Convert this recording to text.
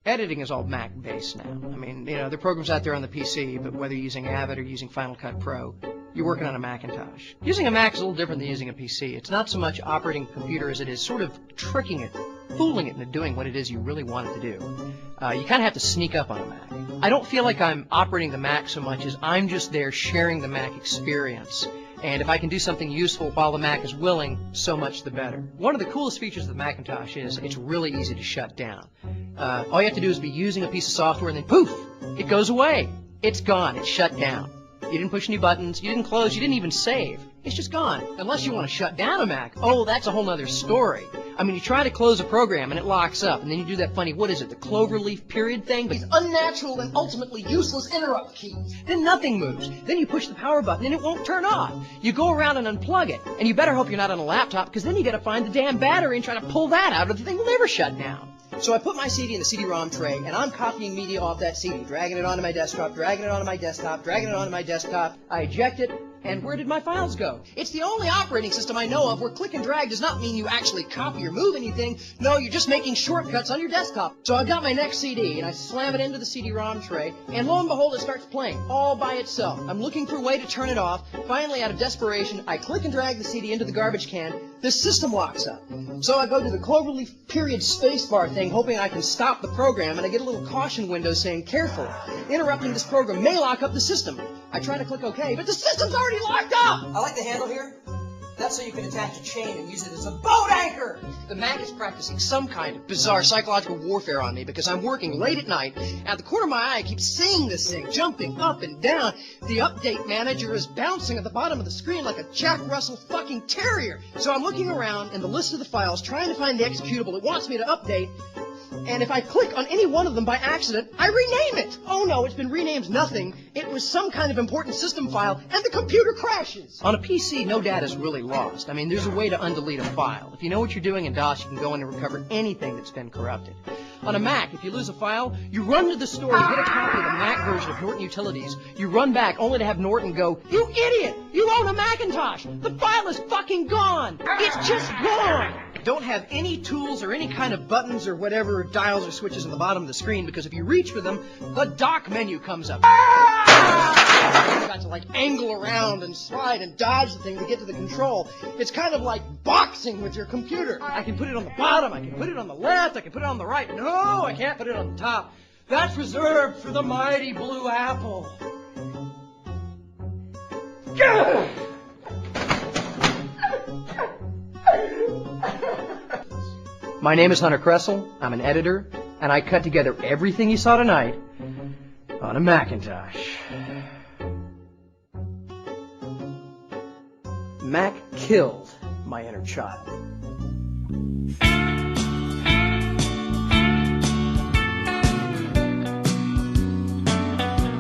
Editing is all Mac-based now. I mean, there are programs out there on the PC, but whether you're using Avid or using Final Cut Pro, you're working on a Macintosh. Using a Mac is a little different than using a PC. It's not so much operating a computer as it is sort of tricking it, fooling it into doing what it is you really want it to do. You kind of have to sneak up on a Mac. I don't feel like I'm operating the Mac so much as I'm just there sharing the Mac experience. And if I can do something useful while the Mac is willing, so much the better. One of the coolest features of the Macintosh is it's really easy to shut down. All you have to do is be using a piece of software and then poof, it goes away. It's gone. It's shut down. You didn't push any buttons. You didn't close. You didn't even save. It's just gone. Unless you want to shut down a Mac. Oh, that's a whole other story. I mean, you try to close a program and it locks up, and then you do that funny, what is it, the cloverleaf period thing? These unnatural and ultimately useless interrupt keys. Then nothing moves. Then you push the power button and it won't turn off. You go around and unplug it, and you better hope you're not on a laptop, because then you got to find the damn battery and try to pull that out, or the thing will never shut down. So I put my CD in the CD-ROM tray, and I'm copying media off that CD, dragging it onto my desktop, dragging it onto my desktop, dragging it onto my desktop. I eject it, and where did my files go? It's the only operating system I know of where click and drag does not mean you actually copy or move anything. No, you're just making shortcuts on your desktop. So I've got my next CD, and I slam it into the CD-ROM tray, and lo and behold, it starts playing all by itself. I'm looking for a way to turn it off. Finally, out of desperation, I click and drag the CD into the garbage can. The system locks up. So I go to the cloverleaf period spacebar thing, hoping I can stop the program, and I get a little caution window saying, careful, interrupting this program may lock up the system. I try to click OK, but the system's already locked up! I like the handle here. That's so you can attach a chain and use it as a boat anchor! The Mac is practicing some kind of bizarre psychological warfare on me because I'm working late at night, and at the corner of my eye I keep seeing this thing jumping up and down. The update manager is bouncing at the bottom of the screen like a Jack Russell fucking terrier. So I'm looking around in the list of the files trying to find the executable it wants me to update, and if I click on any one of them by accident, I rename it. Oh no, it's been renamed nothing. It was some kind of important system file, and the computer crashes. On a PC, no data is really lost. I mean, there's a way to undelete a file. If you know what you're doing in DOS, you can go in and recover anything that's been corrupted. On a Mac, if you lose a file, you run to the store, you get a copy of the Mac version of Norton Utilities, you run back only to have Norton go, "You idiot! You own a Macintosh! The file is fucking gone! It's just gone!" Don't have any tools or any kind of buttons or whatever dials or switches on the bottom of the screen, because if you reach for them, the dock menu comes up. You've got to like angle around and slide and dodge the thing to get to the control. It's kind of like boxing with your computer. I can put it on the bottom, I can put it on the left, I can put it on the right. No, I can't put it on the top. That's reserved for the mighty blue apple. My name is Hunter Kressel. I'm an editor, and I cut together everything you saw tonight on a Macintosh. Mac killed my inner child.